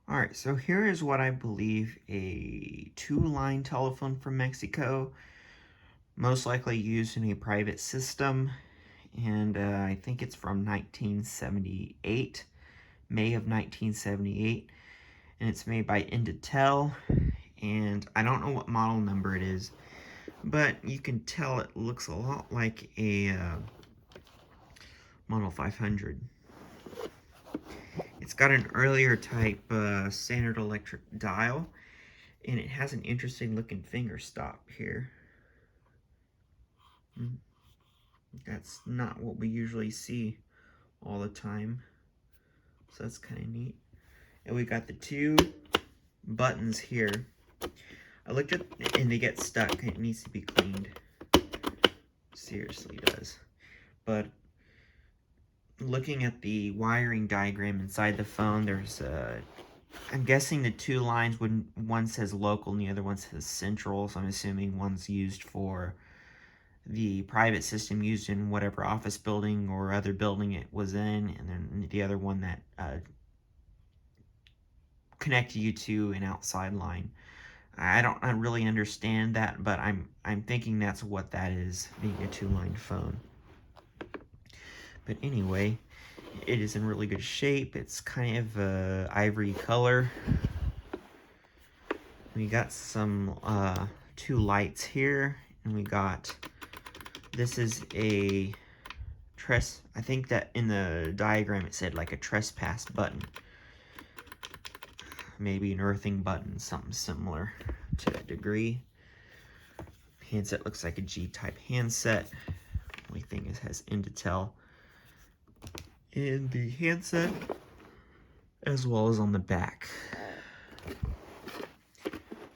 Alright, so here is what I believe a two-line telephone from Mexico, most likely used in a private system, and I think it's from 1978, May of 1978, and it's made by Indetel, and I don't know what model number it is, but you can tell it looks a lot like a Model 500. It's got an earlier type standard electric dial, and it has an interesting looking finger stop here. That's not what we usually see all the time, so that's kind of neat. And we got the two buttons here. I looked at and they get stuck. It needs to be cleaned. Seriously does. But looking at the wiring diagram inside the phone, there's I'm guessing the two lines, when one says local and the other one says central, so I'm assuming one's used for the private system used in whatever office building or other building it was in, and then the other one that connected you to an outside line. I don't really understand that, but I'm thinking that's what that is, being a two-line phone. But anyway, it is in really good shape. It's kind of ivory color. We got some two lights here, and we got, this is a I think that in the diagram it said like a trespass button. Maybe an earthing button, something similar to that degree. Handset looks like a G-type handset. Only thing is, has Indetel in the handset as well as on the back.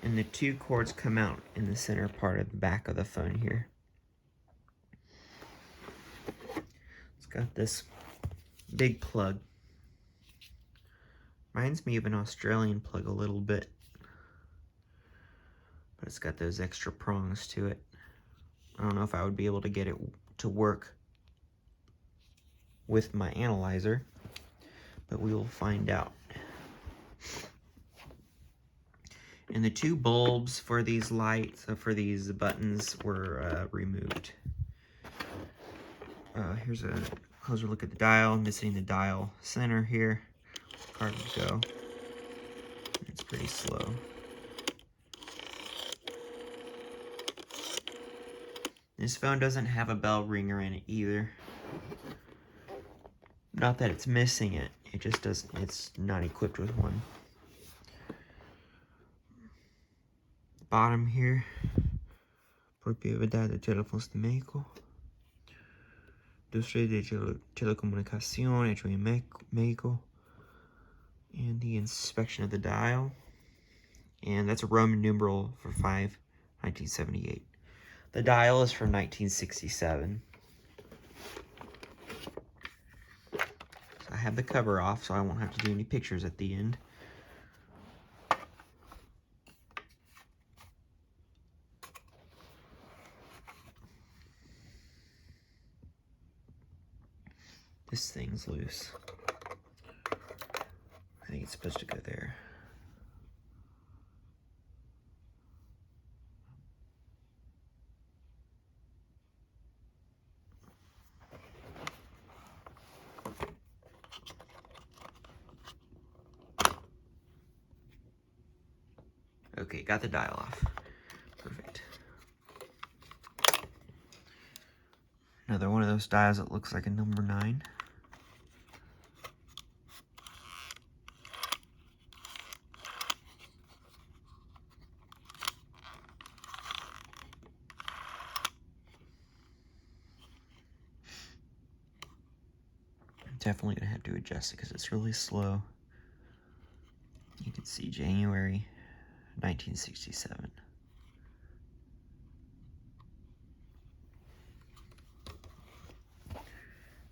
And the two cords come out in the center part of the back of the phone here. It's got this big plug. Reminds me of an Australian plug a little bit, but it's got those extra prongs to it. I don't know if I would be able to get it to work with my analyzer, but we will find out. And the two bulbs for these lights, for these buttons, were removed. Here's a closer look at the dial. Missing the dial center here. Card would go. It's pretty slow. This phone doesn't have a bell ringer in it either. Not that it's missing it. It just doesn't. It's not equipped with one. Bottom here. Propiedad de teléfonos de México. Industria de telecomunicación hecho en México. And the inspection of the dial. And that's a Roman numeral for 5, 1978. The dial is from 1967. So I have the cover off, so I won't have to do any pictures at the end. This thing's loose. I think it's supposed to go there. Okay, got the dial off. Perfect. Another one of those dials that looks like a number 9. Definitely gonna have to adjust it because it's really slow. You can see January 1967.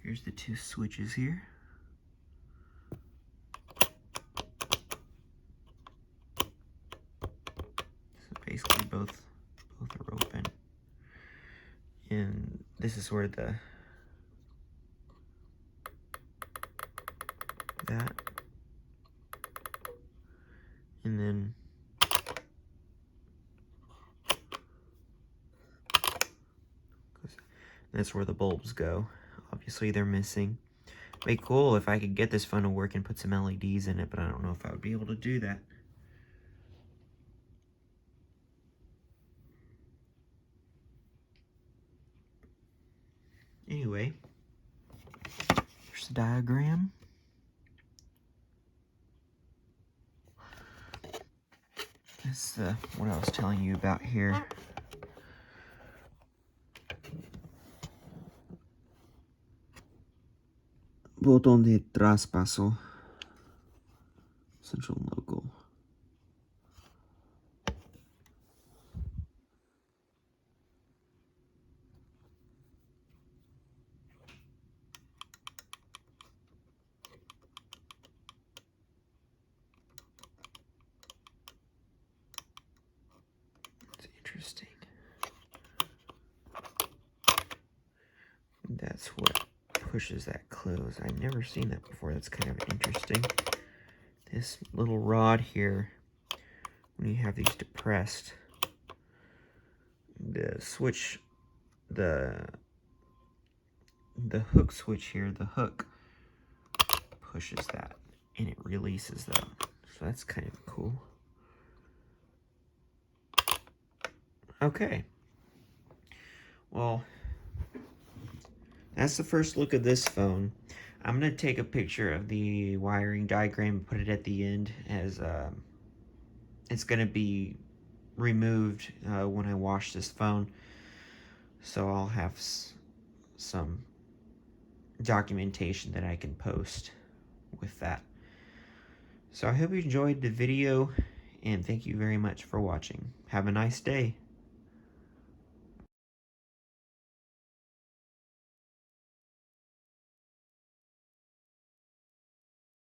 Here's the two switches here. So basically both are open. And this is where that And then that's where the bulbs go. Obviously they're missing. It'd be cool if I could get this phone to work and put some LEDs in it, but I don't know if I would be able to do that. Anyway, here's the diagram. This is what I was telling you about here. Botón de traspaso. Central and local. That's interesting. That's what pushes that close. I've never seen that before. That's kind of interesting. This little rod here, when you have these depressed, the switch, the hook switch here, the hook pushes that and it releases that. So that's kind of cool. Okay. Well, that's the first look of this phone. I'm going to take a picture of the wiring diagram and put it at the end, as it's going to be removed when I wash this phone. So I'll have some documentation that I can post with that. So I hope you enjoyed the video, and thank you very much for watching. Have a nice day.